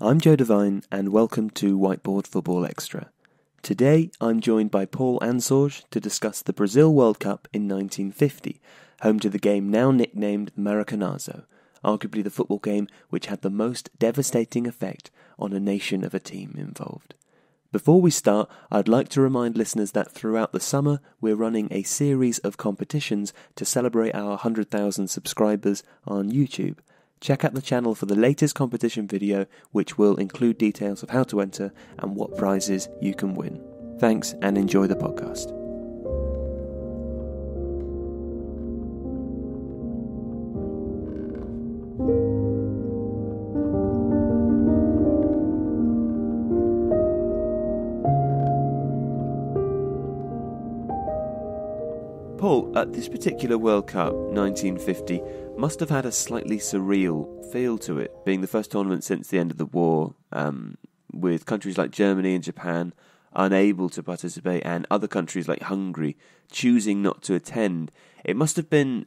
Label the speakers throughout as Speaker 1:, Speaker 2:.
Speaker 1: I'm Joe Devine and welcome to Whiteboard Football Extra. Today I'm joined by Paul Ansorge to discuss the Brazil World Cup in 1950, home to the game now nicknamed Maracanazo, arguably the football game which had the most devastating effect on a nation of a team involved. Before we start, I'd like to remind listeners that throughout the summer we're running a series of competitions to celebrate our 100,000 subscribers on YouTube. Check out the channel for the latest competition video, which will include details of how to enter and what prizes you can win. Thanks and enjoy the podcast. Paul, this particular World Cup, 1950, must have had a slightly surreal feel to it, being the first tournament since the end of the war, with countries like Germany and Japan unable to participate and other countries like Hungary choosing not to attend. It must have been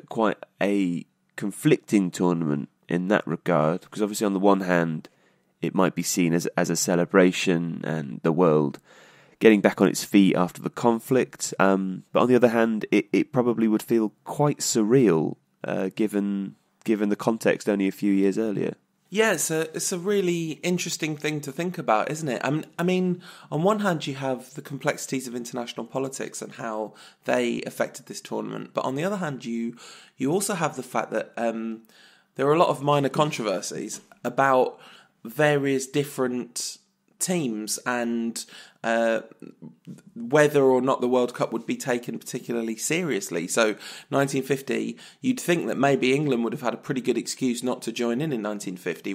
Speaker 1: quite a conflicting tournament in that regard, because obviously on the one hand it might be seen as a celebration and the world getting back on its feet after the conflict, but on the other hand it probably would feel quite surreal given the context only a few years earlier.
Speaker 2: Yeah, it's a really interesting thing to think about, isn't it? I mean, on one hand you have the complexities of international politics and how they affected this tournament, but on the other hand you also have the fact that there are a lot of minor controversies about various different teams and whether or not the World Cup would be taken particularly seriously. So 1950, you'd think that maybe England would have had a pretty good excuse not to join in 1950.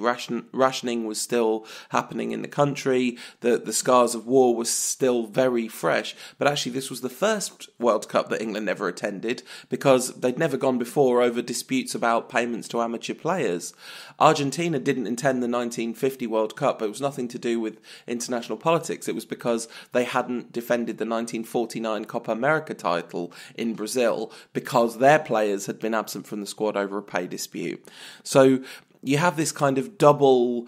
Speaker 2: Rationing was still happening in the country, the scars of war was still very fresh, but actually this was the first World Cup that England ever attended because they'd never gone before over disputes about payments to amateur players. Argentina didn't attend the 1950 World Cup, but it was nothing to do with international politics. It was because they hadn't defended the 1949 Copa America title in Brazil because their players had been absent from the squad over a pay dispute. So you have this kind of double,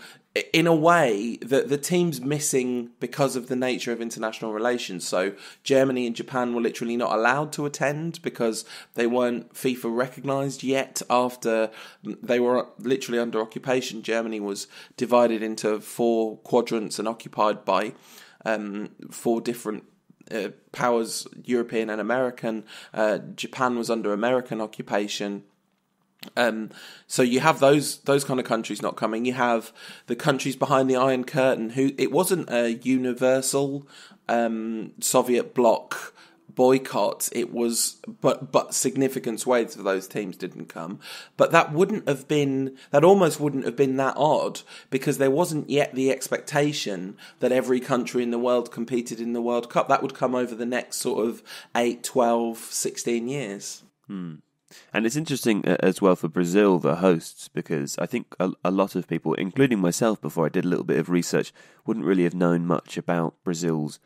Speaker 2: in a way, that the team's missing because of the nature of international relations. So Germany and Japan were literally not allowed to attend because they weren't FIFA recognised yet after they were literally under occupation. Germany was divided into 4 quadrants and occupied by 4 different powers, European and American. Japan was under American occupation. So you have those kind of countries not coming. You have the countries behind the Iron Curtain, who it wasn't a universal Soviet bloc boycott. It was, but significant swathes of those teams didn't come. But that almost wouldn't have been that odd because there wasn't yet the expectation that every country in the world competed in the World Cup. That would come over the next sort of 8, 12, 16 years.
Speaker 1: And it's interesting as well for Brazil, the hosts, because I think a lot of people, including myself before I did a little bit of research, wouldn't really have known much about Brazil's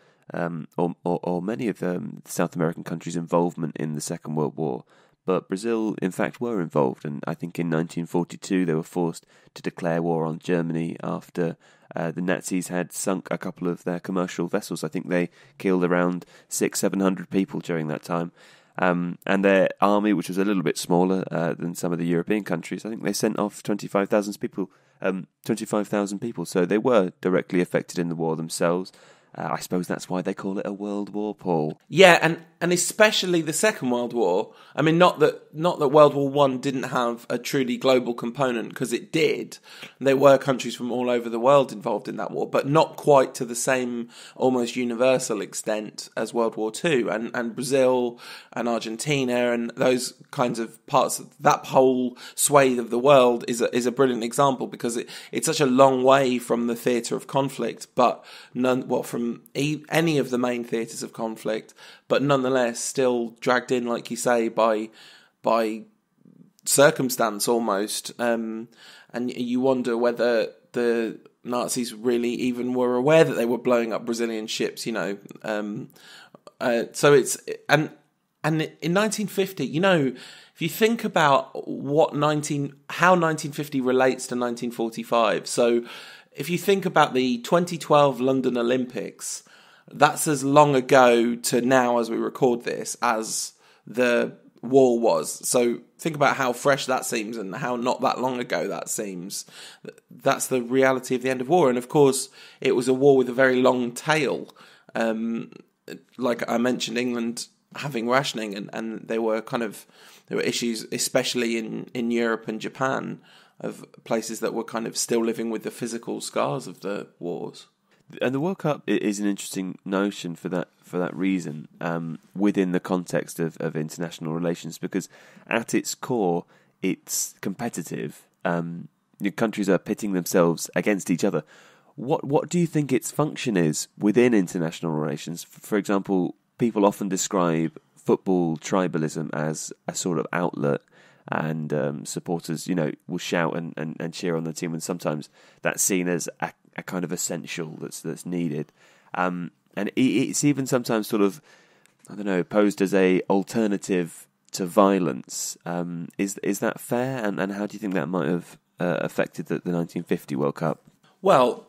Speaker 1: or many of South American countries' involvement in the Second World War. But Brazil, in fact, were involved, and I think in 1942 they were forced to declare war on Germany after the Nazis had sunk a couple of their commercial vessels. I think they killed around 600-700 people during that time. And their army, which was a little bit smaller than some of the European countries, I think they sent off 25,000 people. 25,000 people. So they were directly affected in the war themselves. I suppose that's why they call it a world war, Paul.
Speaker 2: Yeah, and especially the Second World War. I mean, not that World War One didn't have a truly global component, because it did. There were countries from all over the world involved in that war, but not quite to the same almost universal extent as World War Two. And Brazil and Argentina and those kinds of parts of that whole swathe of the world is a brilliant example, because it's such a long way from the theatre of conflict, but from any of the main theatres of conflict, but nonetheless still dragged in, like you say, by circumstance almost. And you wonder whether the Nazis really even were aware that they were blowing up Brazilian ships, So it's, and And in 1950, if you think about how 1950 relates to 1945, so if you think about the 2012 London Olympics, that's as long ago to now as we record this as the war was. So think about how fresh that seems and how not that long ago that seems. That's the reality of the end of war. And of course, it was a war with a very long tail. Like I mentioned, England having rationing, and there were issues, especially in Europe and Japan, of places that were kind of still living with the physical scars of the wars.
Speaker 1: And the World Cup is an interesting notion for that reason, within the context of international relations, because at its core, it's competitive. Countries are pitting themselves against each other. What do you think its function is within international relations? For example, people often describe football tribalism as a sort of outlet, and supporters, will shout and cheer on the team, and sometimes that's seen as a kind of essential that's needed. And it's even sometimes sort of, posed as a alternative to violence. Is that fair? And how do you think that might have affected the 1950 World Cup?
Speaker 2: Well,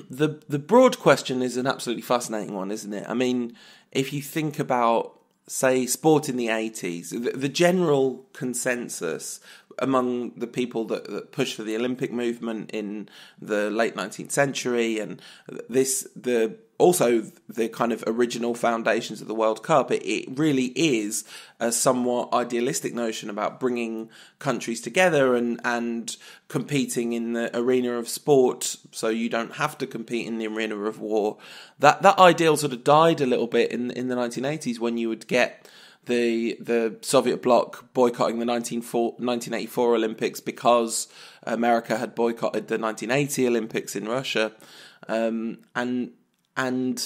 Speaker 2: the broad question is an absolutely fascinating one, isn't it? I mean, if you think about, say, sport in the 80s, the general consensus among the people that pushed for the Olympic movement in the late 19th century, and also the kind of original foundations of the World Cup, it really is a somewhat idealistic notion about bringing countries together and competing in the arena of sport, so you don't have to compete in the arena of war. That ideal sort of died a little bit in the 1980s, when you would get the Soviet bloc boycotting the 1984 Olympics because America had boycotted the 1980 Olympics in Russia. And in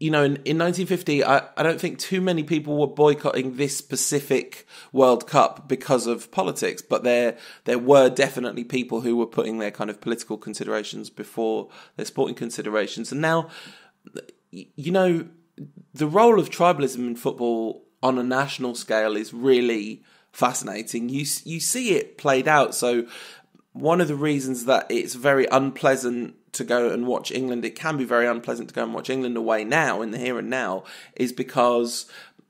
Speaker 2: 1950, I don't think too many people were boycotting this specific World Cup because of politics, but there were definitely people who were putting their kind of political considerations before their sporting considerations. And now, the role of tribalism in football on a national scale is really fascinating. You see it played out. So one of the reasons that it's very unpleasant to go and watch England, it can be very unpleasant to go and watch England away now, in the here and now, is because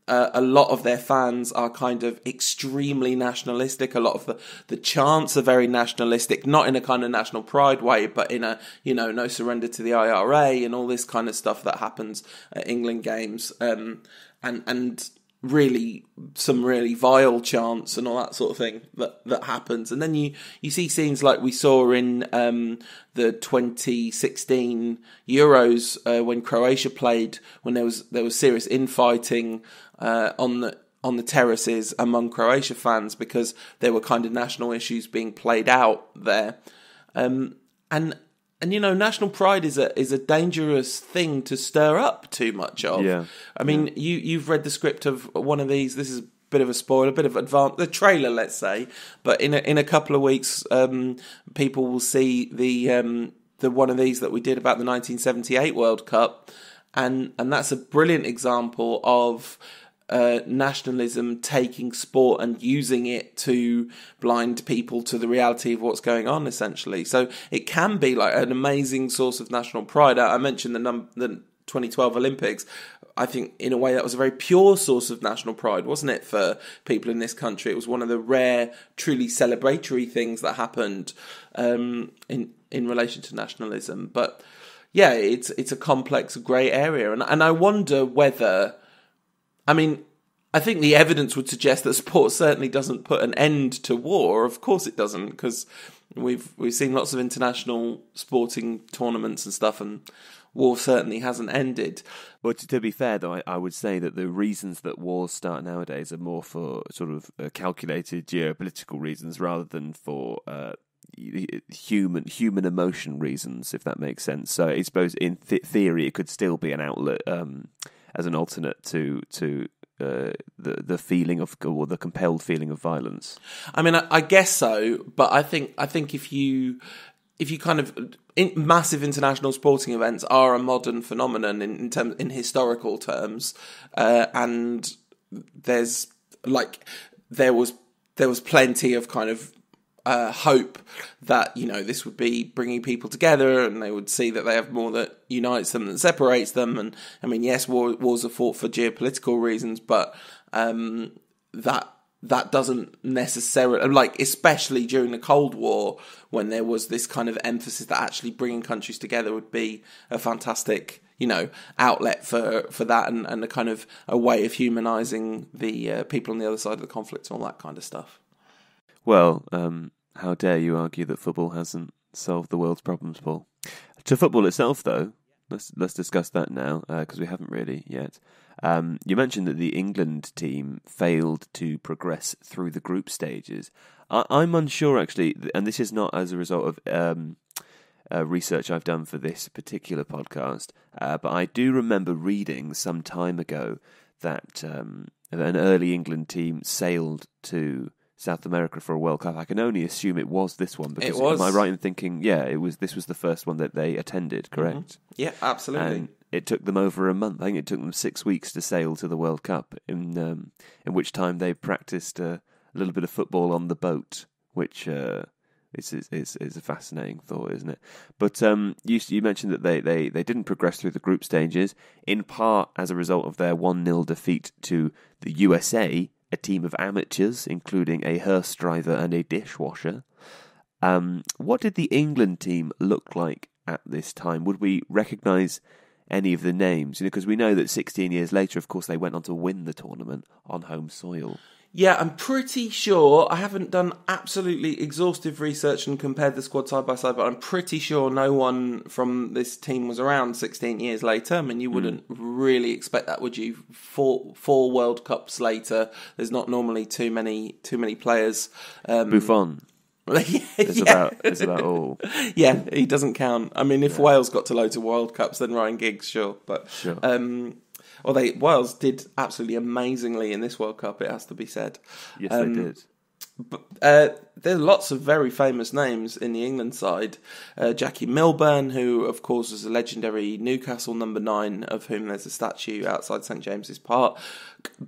Speaker 2: a lot of their fans are kind of extremely nationalistic. A lot of the chants are very nationalistic, not in a kind of national pride way, but in a, no surrender to the IRA and all this kind of stuff that happens at England games. And really some really vile chants and all that sort of thing that happens. And then you see scenes like we saw in the 2016 Euros when Croatia played, when there was serious infighting on the terraces among Croatia fans because there were kind of national issues being played out there. And national pride is a dangerous thing to stir up too much of.
Speaker 1: Yeah.
Speaker 2: I mean, you've read the script of one of these. This is a bit of a spoiler, a bit of the trailer, let's say. But in a couple of weeks, people will see the one of these that we did about the 1978 World Cup, and that's a brilliant example of nationalism taking sport and using it to blind people to the reality of what's going on, essentially. So it can be like an amazing source of national pride. I mentioned the 2012 Olympics. I think in a way that was a very pure source of national pride, wasn't it, for people in this country? It was one of the rare, truly celebratory things that happened in relation to nationalism. But yeah, it's a complex grey area, and I wonder whether, I mean, I think the evidence would suggest that sport certainly doesn't put an end to war. Of course it doesn't, because we've seen lots of international sporting tournaments and stuff, and war certainly hasn't ended.
Speaker 1: Well, to be fair, though, I would say that the reasons that wars start nowadays are more for sort of calculated geopolitical reasons rather than for human emotion reasons, if that makes sense. So I suppose in theory it could still be an outlet as an alternate to the feeling of, or the compelled feeling of violence. I
Speaker 2: mean, I guess so, but I think if you kind of, massive international sporting events are a modern phenomenon in historical terms, and there's like there was plenty of kind of hope that, you know, this would be bringing people together and they would see that they have more that unites them than separates them. And I mean, yes, wars are fought for geopolitical reasons, but that doesn't necessarily, like, especially during the Cold War, when there was this kind of emphasis that actually bringing countries together would be a fantastic, you know, outlet for that, and a kind of a way of humanising the people on the other side of the conflict and all that kind of stuff.
Speaker 1: Well, how dare you argue that football hasn't solved the world's problems, Paul? To football itself, though, let's discuss that now, because we haven't really yet. You mentioned that the England team failed to progress through the group stages. I'm unsure, actually, and this is not as a result of research I've done for this particular podcast, but I do remember reading some time ago that an early England team sailed to South America for a World Cup. I can only assume it was this one, because am I right in thinking, this was the first one that they attended, correct?
Speaker 2: Mm-hmm. Yeah, absolutely.
Speaker 1: And it took them over a month. I think it took them 6 weeks to sail to the World Cup, in which time they practiced a little bit of football on the boat, which is a fascinating thought, isn't it? But you mentioned that they didn't progress through the group stages, in part as a result of their 1-0 defeat to the USA, a team of amateurs, including a hearse driver and a dishwasher. What did the England team look like at this time? Would we recognise any of the names? You know, because we know that 16 years later, of course, they went on to win the tournament on home soil.
Speaker 2: Yeah, I'm pretty sure, I haven't done absolutely exhaustive research and compared the squad side by side, but I'm pretty sure no one from this team was around 16 years later. I mean, you wouldn't really expect that, would you? Four World Cups later, there's not normally too many players.
Speaker 1: Buffon. It's about all.
Speaker 2: Yeah, he doesn't count. I mean, if Wales got to loads of World Cups, then Ryan Giggs, sure. But
Speaker 1: sure.
Speaker 2: Wales did absolutely amazingly in this World Cup, it has to be said.
Speaker 1: Yes, they did.
Speaker 2: But there are lots of very famous names in the England side. Jackie Milburn, who, of course, was a legendary Newcastle number 9, of whom there's a statue outside St James's Park.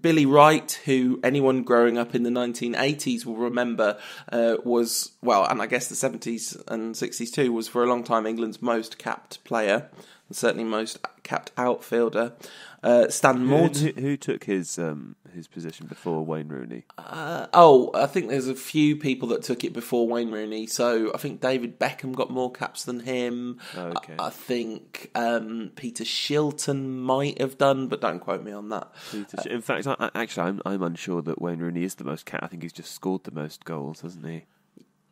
Speaker 2: Billy Wright, who anyone growing up in the 1980s will remember was, well, and I guess the 70s and 60s too, was for a long time England's most capped player, and certainly most capped outfielder. Stan Morton.
Speaker 1: Who took his position before Wayne Rooney?
Speaker 2: I think there's a few people that took it before Wayne Rooney. So I think David Beckham got more caps than him.
Speaker 1: Okay.
Speaker 2: I think Peter Shilton might have done, but don't quote me on that.
Speaker 1: In fact, I'm unsure that Wayne Rooney is the most capped. I think he's just scored the most goals, hasn't he?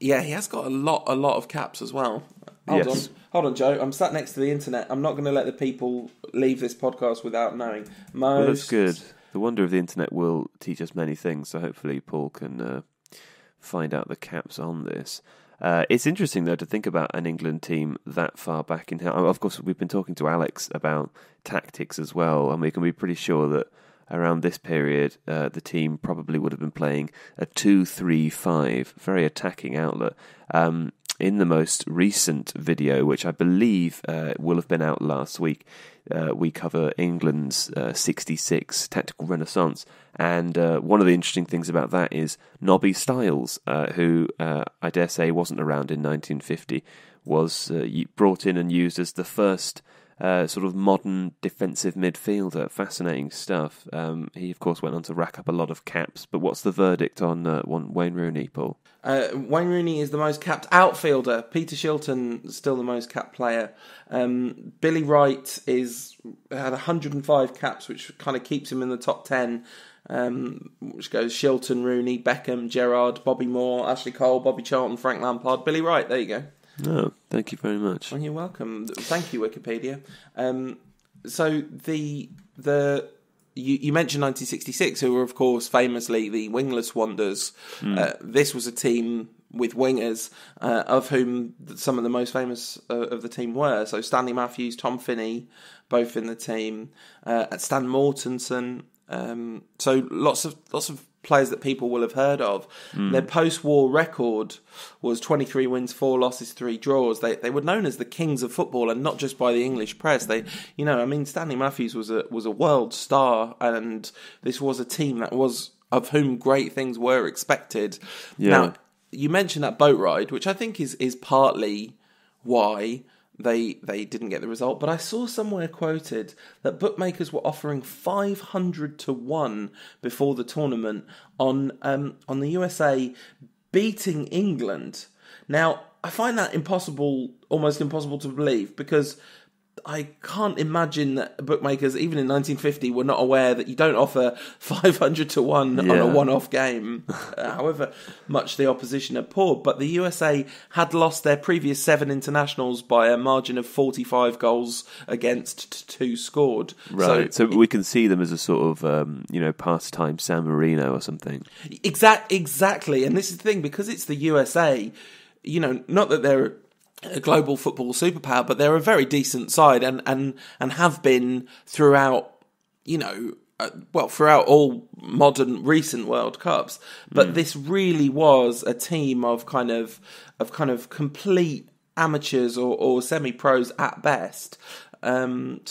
Speaker 2: Yeah, he has got a lot of caps as well. Hold on, Joe. I'm sat next to the internet. I'm not going to let the people leave this podcast without knowing.
Speaker 1: Well, that's good. The wonder of the internet will teach us many things, so hopefully Paul can find out the caps on this. It's interesting, though, to think about an England team that far back in. Of course, we've been talking to Alex about tactics as well, and we can be pretty sure that around this period, the team probably would have been playing a 2-3-5, very attacking outlet. In the most recent video, which I believe will have been out last week, we cover England's 66 tactical renaissance. And one of the interesting things about that is Nobby Stiles, who I dare say wasn't around in 1950, was brought in and used as the first sort of modern defensive midfielder. Fascinating stuff. He, of course, went on to rack up a lot of caps. But what's the verdict on Wayne Rooney, Paul?
Speaker 2: Wayne Rooney is the most capped outfielder. Peter Shilton still the most capped player. Billy Wright had 105 caps, which kind of keeps him in the top 10. Which goes Shilton, Rooney, Beckham, Gerrard, Bobby Moore, Ashley Cole, Bobby Charlton, Frank Lampard, Billy Wright. There you go.
Speaker 1: No, thank you very much.
Speaker 2: Well, you're welcome. Thank you, Wikipedia. So you mentioned 1966, who were, of course, famously the wingless wonders. This was a team with wingers, of whom some of the most famous of the team were. So Stanley Matthews, Tom Finney, both in the team. Stan Mortensen. So lots of players that people will have heard of. Their post-war record was 23 wins, 4 losses, 3 draws. They were known as the kings of football, and not just by the English press. Stanley Matthews was a world star, and this was a team that was of whom great things were expected.
Speaker 1: Yeah.
Speaker 2: Now, you mentioned that boat ride, which I think is partly why they didn't get the result, but I saw somewhere quoted that bookmakers were offering 500 to 1 before the tournament on the USA beating England. Now, I find that almost impossible to believe, because I can't imagine that bookmakers, even in 1950, were not aware that you don't offer 500 to 1 on a one-off game, however much the opposition had poured. But the USA had lost their previous 7 internationals by a margin of 45 goals against 2 scored.
Speaker 1: Right, so we can see them as a sort of, pastime San Marino or something.
Speaker 2: Exactly, and this is the thing, because it's the USA, not that they're a global football superpower, but they're a very decent side and have been throughout, throughout all modern recent World Cups. But this really was a team of kind of complete amateurs or semi-pros at best. It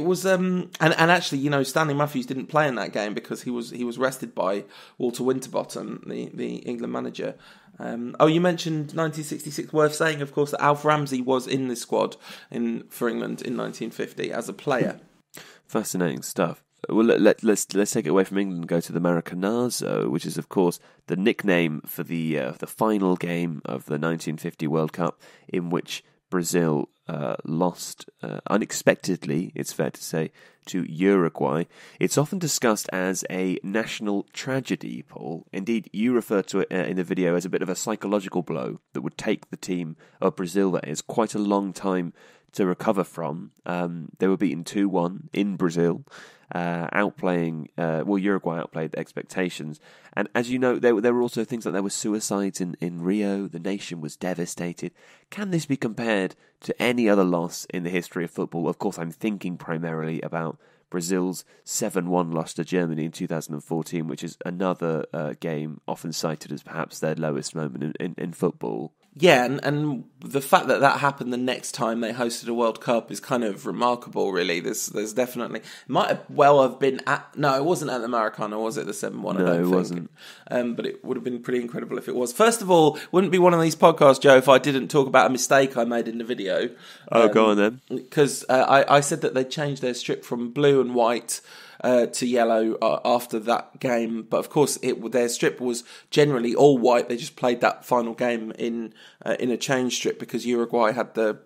Speaker 2: was and actually, Stanley Matthews didn't play in that game because he was rested by Walter Winterbottom, the England manager. You mentioned 1966. Worth saying, of course, that Alf Ramsey was in the squad for England in 1950 as a player.
Speaker 1: Fascinating stuff. Well, let's take it away from England and go to the Maracanazo, which is, of course, the nickname for the final game of the 1950 World Cup, in which Brazil lost unexpectedly, it's fair to say, to Uruguay. It's often discussed as a national tragedy, Paul. Indeed, you refer to it in the video as a bit of a psychological blow that would take the team of Brazil, that is, quite a long time to recover from. They were beaten 2-1 in Brazil, Uruguay outplayed expectations. And as you know, there were also things like there were suicides in Rio. The nation was devastated. Can this be compared to any other loss in the history of football? Of course, I'm thinking primarily about Brazil's 7-1 loss to Germany in 2014, which is another game often cited as perhaps their lowest moment in football.
Speaker 2: Yeah, and the fact that happened the next time they hosted a World Cup is kind of remarkable, really. There's definitely... It might have been at... No, it wasn't at the Maracana, was it? The 7-1, I don't think.
Speaker 1: No, it wasn't.
Speaker 2: But it would have been pretty incredible if it was. First of all, wouldn't be one of these podcasts, Joe, if I didn't talk about a mistake I made in the video.
Speaker 1: Go on then.
Speaker 2: Because I said that they changed their strip from blue and white to yellow after that game, but of course their strip was generally all white. They just played that final game in a change strip because Uruguay had the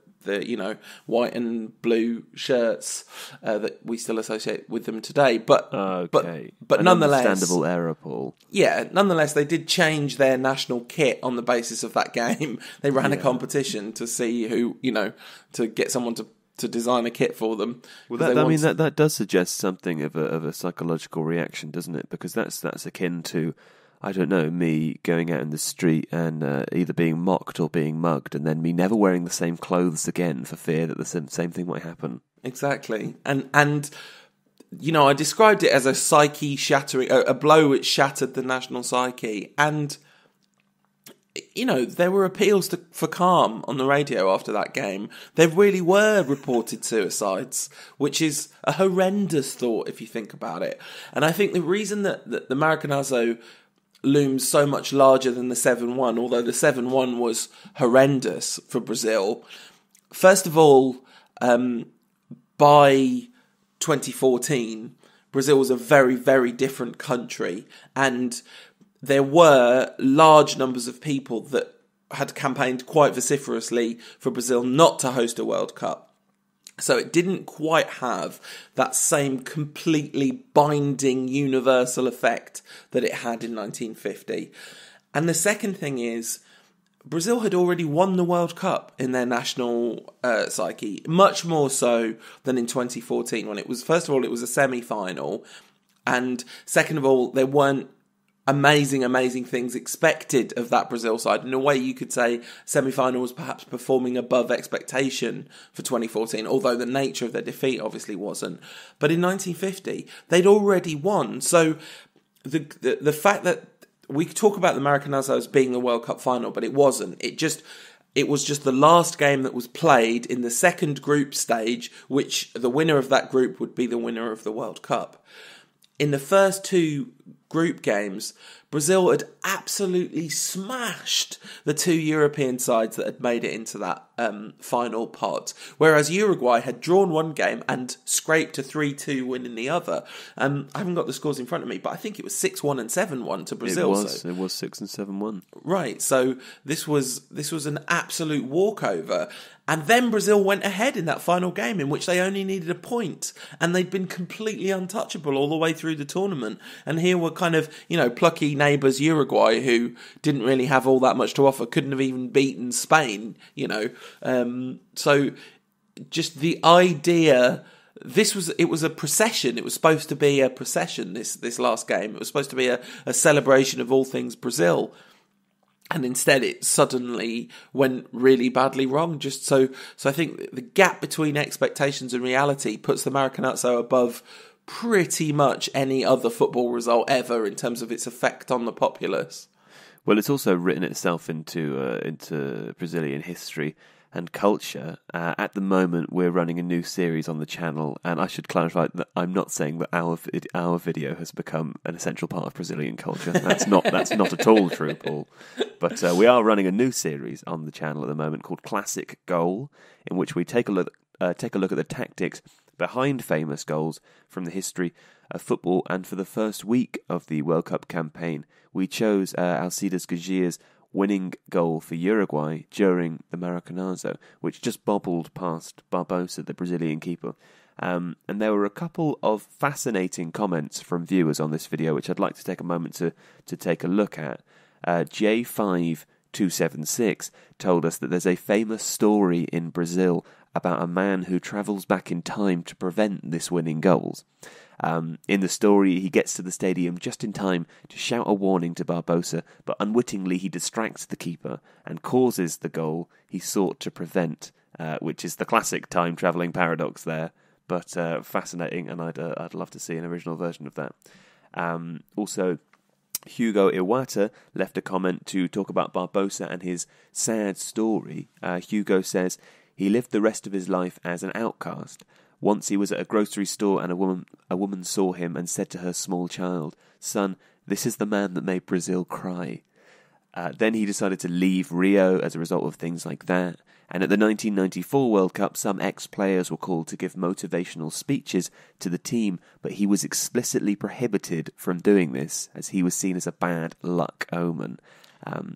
Speaker 2: white and blue shirts that we still associate with them today. But
Speaker 1: An
Speaker 2: nonetheless,
Speaker 1: understandable error, Paul.
Speaker 2: Yeah, nonetheless, they did change their national kit on the basis of that game. They ran a competition to see who to get someone to design a kit for them.
Speaker 1: Well, that does suggest something of a psychological reaction, doesn't it? Because that's akin to, I don't know, me going out in the street and either being mocked or being mugged, and then me never wearing the same clothes again for fear that the same thing might happen.
Speaker 2: Exactly, and I described it as a psyche shattering, a blow which shattered the national psyche, and there were appeals for calm on the radio after that game. There really were reported suicides, which is a horrendous thought if you think about it. And I think the reason that the Maracanazo looms so much larger than the 7-1, although the 7-1 was horrendous for Brazil, first of all, by 2014, Brazil was a very, very different country, and there were large numbers of people that had campaigned quite vociferously for Brazil not to host a World Cup. So it didn't quite have that same completely binding universal effect that it had in 1950. And the second thing is, Brazil had already won the World Cup in their national psyche, much more so than in 2014, when it was, first of all, it was a semi-final, and second of all, there weren't amazing things expected of that Brazil side. In a way, you could say semi-final was perhaps performing above expectation for 2014, although the nature of their defeat obviously wasn't. But in 1950, they'd already won. So the fact that we could talk about the Maracanazo as being the World Cup final, but it wasn't. It was just the last game that was played in the second group stage, which the winner of that group would be the winner of the World Cup. In the first two group games, Brazil had absolutely smashed the two European sides that had made it into that final pot, whereas Uruguay had drawn one game and scraped a 3-2 win in the other. I haven't got the scores in front of me, but I think it was 6-1 and 7-1 to Brazil.
Speaker 1: It was 6 and 7-1.
Speaker 2: Right, so this was an absolute walkover. And then Brazil went ahead in that final game in which they only needed a point, and they'd been completely untouchable all the way through the tournament. And here were kind of, plucky neighbours Uruguay, who didn't really have all that much to offer, couldn't have even beaten Spain, So just the idea, it was a procession. It was supposed to be a procession, this last game. It was supposed to be a celebration of all things Brazil. And instead, it suddenly went really badly wrong. So I think the gap between expectations and reality puts the Maracanazo above pretty much any other football result ever in terms of its effect on the populace.
Speaker 1: Well, it's also written itself into Brazilian history and culture. At the moment, we're running a new series on the channel, and I should clarify that I'm not saying that our video has become an essential part of Brazilian culture. That's not at all true, Paul. But we are running a new series on the channel at the moment called Classic Goal, in which we take a look at the tactics behind famous goals from the history of football. And for the first week of the World Cup campaign, we chose Alcides Guia's winning goal for Uruguay during the Maracanazo, which just bobbled past Barbosa, the Brazilian keeper. And there were a couple of fascinating comments from viewers on this video, which I'd like to take a moment to take a look at. J5276 told us that there's a famous story in Brazil about a man who travels back in time to prevent this winning goals. In the story, he gets to the stadium just in time to shout a warning to Barbosa, but unwittingly he distracts the keeper and causes the goal he sought to prevent, which is the classic time-travelling paradox there, but fascinating, and I'd love to see an original version of that. Also, Hugo Iwata left a comment to talk about Barbosa and his sad story. Hugo says, he lived the rest of his life as an outcast. Once he was at a grocery store and a woman saw him and said to her small child, "Son, this is the man that made Brazil cry." Then he decided to leave Rio as a result of things like that. And at the 1994 World Cup, some ex-players were called to give motivational speeches to the team, but he was explicitly prohibited from doing this, as he was seen as a bad luck omen.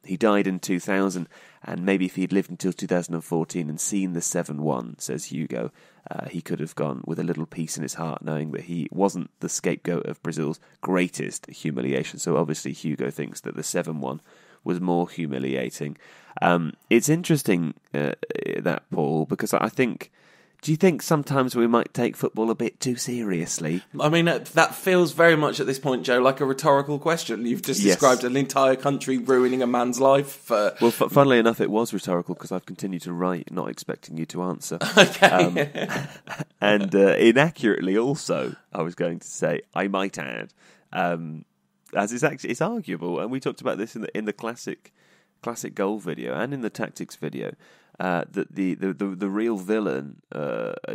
Speaker 1: He died in 2000, and maybe if he'd lived until 2014 and seen the 7-1, says Hugo, he could have gone with a little peace in his heart, knowing that he wasn't the scapegoat of Brazil's greatest humiliation. So obviously Hugo thinks that the 7-1 was more humiliating. It's interesting that, Paul, because I think... Do you think sometimes we might take football a bit too seriously?
Speaker 2: I mean, that feels very much at this point, Joe, like a rhetorical question. You've just described an entire country ruining a man's life for...
Speaker 1: Well, funnily enough, it was rhetorical because I've continued to write, not expecting you to answer.
Speaker 2: Okay.
Speaker 1: And inaccurately also, I was going to say, I might add, as it's arguable, and we talked about this in the classic goal video and in the tactics video, that the real villain,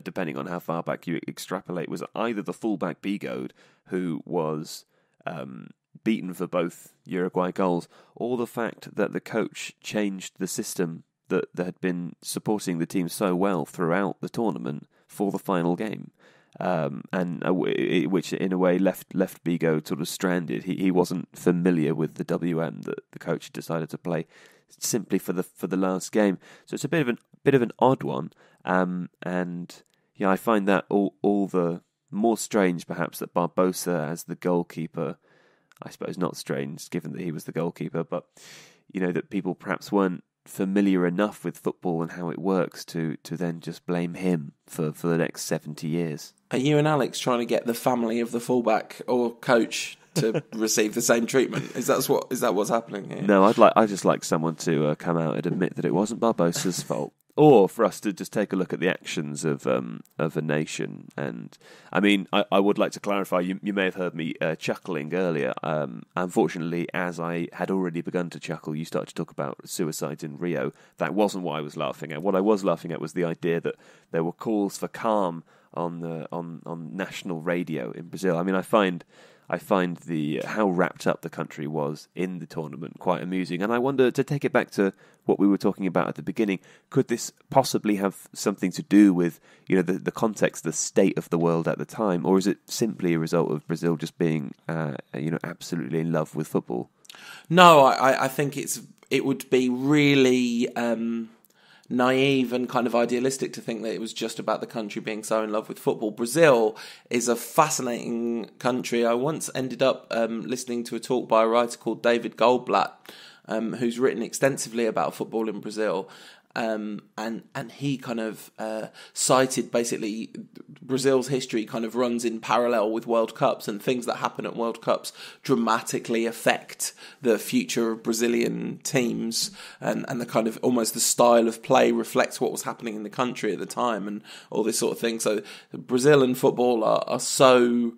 Speaker 1: depending on how far back you extrapolate, was either the fullback Bigode, who was beaten for both Uruguay goals, or the fact that the coach changed the system that had been supporting the team so well throughout the tournament for the final game. Which in a way left Bigode sort of stranded. He wasn't familiar with the WM that the coach decided to play simply for the last game. So it's a bit of an odd one. And yeah, I find that all the more strange perhaps that Barbosa as the goalkeeper, I suppose not strange given that he was the goalkeeper, but that people perhaps weren't familiar enough with football and how it works to then just blame him for the next 70 years.
Speaker 2: Are you and Alex trying to get the family of the fullback or coach to receive the same treatment. Is that what's happening here?
Speaker 1: No, I just like someone to come out and admit that it wasn't Barbosa's fault. Or for us to just take a look at the actions of a nation. And I mean, I would like to clarify, you may have heard me chuckling earlier. Unfortunately, as I had already begun to chuckle, you started to talk about suicides in Rio. That wasn't what I was laughing at. What I was laughing at was the idea that there were calls for calm on national radio in Brazil. I mean, I find the how wrapped up the country was in the tournament quite amusing. And I wonder, to take it back to what we were talking about at the beginning, could this possibly have something to do with, you know, the context, the state of the world at the time, or is it simply a result of Brazil just being, absolutely in love with football?
Speaker 2: No, I think it would be really naive and kind of idealistic to think that it was just about the country being so in love with football. Brazil is a fascinating country. I once ended up listening to a talk by a writer called David Goldblatt, who's written extensively about football in Brazil. And he kind of cited basically Brazil's history kind of runs in parallel with World Cups, and things that happen at World Cups dramatically affect the future of Brazilian teams, and the kind of almost the style of play reflects what was happening in the country at the time and all this sort of thing. So Brazil and football are so...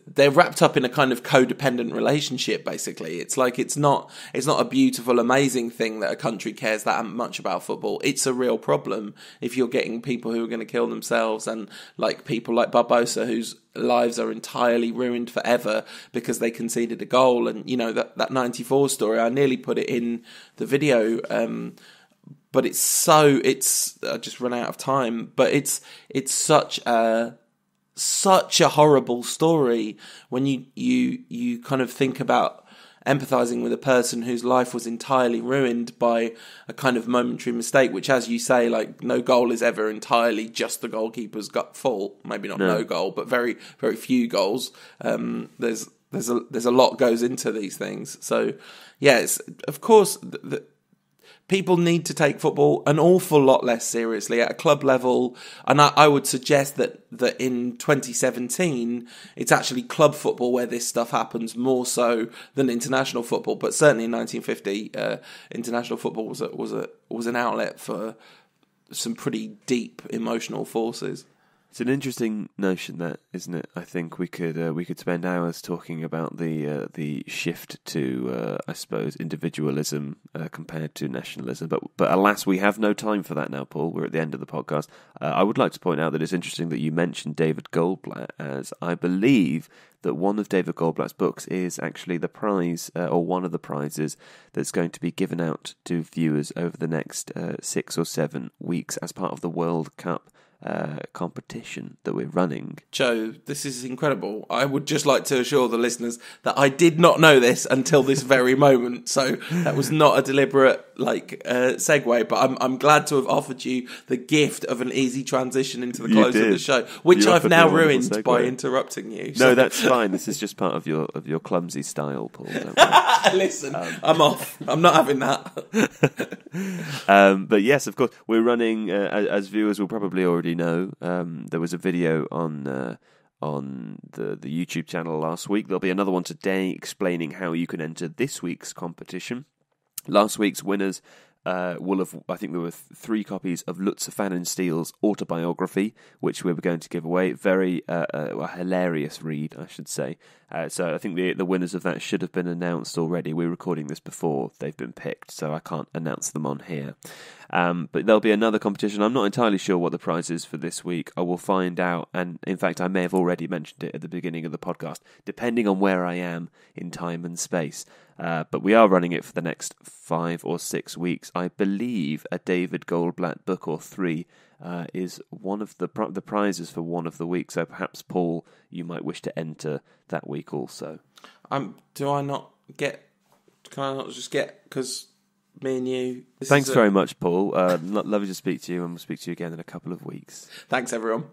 Speaker 2: they're wrapped up in a kind of codependent relationship, basically. It's like it's not a beautiful, amazing thing that a country cares that much about football. It's a real problem if you're getting people who are going to kill themselves, and like people like Barbosa, whose lives are entirely ruined forever because they conceded a goal. And, you know, that 94 story, I nearly put it in the video, but I just run out of time, but it's such a horrible story when you kind of think about empathizing with a person whose life was entirely ruined by a kind of momentary mistake, which, as you say, like, no goal is ever entirely just the goalkeeper's fault. Maybe not no goal, but very, very few goals. There's a lot goes into these things. So, yes, of course, people need to take football an awful lot less seriously at a club level, and I would suggest that in 2017 it's actually club football where this stuff happens more so than international football. But certainly in 1950, international football was an outlet for some pretty deep emotional forces.
Speaker 1: It's an interesting notion, that, isn't it? I think we could spend hours talking about the shift to, I suppose, individualism compared to nationalism. But alas, we have no time for that now, Paul. We're at the end of the podcast. I would like to point out that it's interesting that you mentioned David Goldblatt, as I believe that one of David Goldblatt's books is actually the prize, or one of the prizes, that's going to be given out to viewers over the next 6 or 7 weeks as part of the World Cup competition that we're running.
Speaker 2: Joe, this is incredible. I would just like to assure the listeners that I did not know this until this very moment, so that was not a deliberate segue, but I'm glad to have offered you the gift of an easy transition into the close of the show, which I've now ruined by interrupting you.
Speaker 1: So. No, that's fine. This is just part of your clumsy style, Paul.
Speaker 2: Listen, I'm off. I'm not having that.
Speaker 1: But yes, of course, we're running, as viewers will probably already know, there was a video on the YouTube channel last week. There'll be another one today explaining how you can enter this week's competition. Last week's winners will have, I think there were 3 copies of Lutz van den Steel's autobiography, which we were going to give away. Very a hilarious read, I should say. So I think the winners of that should have been announced already. We're recording this before they've been picked, so I can't announce them on here. But there'll be another competition. I'm not entirely sure what the prize is for this week. I will find out, and in fact I may have already mentioned it at the beginning of the podcast, depending on where I am in time and space. But we are running it for the next 5 or 6 weeks. I believe a David Goldblatt book or 3 is one of the prizes for one of the weeks. So perhaps, Paul, you might wish to enter that week also.
Speaker 2: Can I not just get, because me and you...
Speaker 1: Thanks very much, Paul. Lovely to speak to you, and we'll speak to you again in a couple of weeks.
Speaker 2: Thanks, everyone.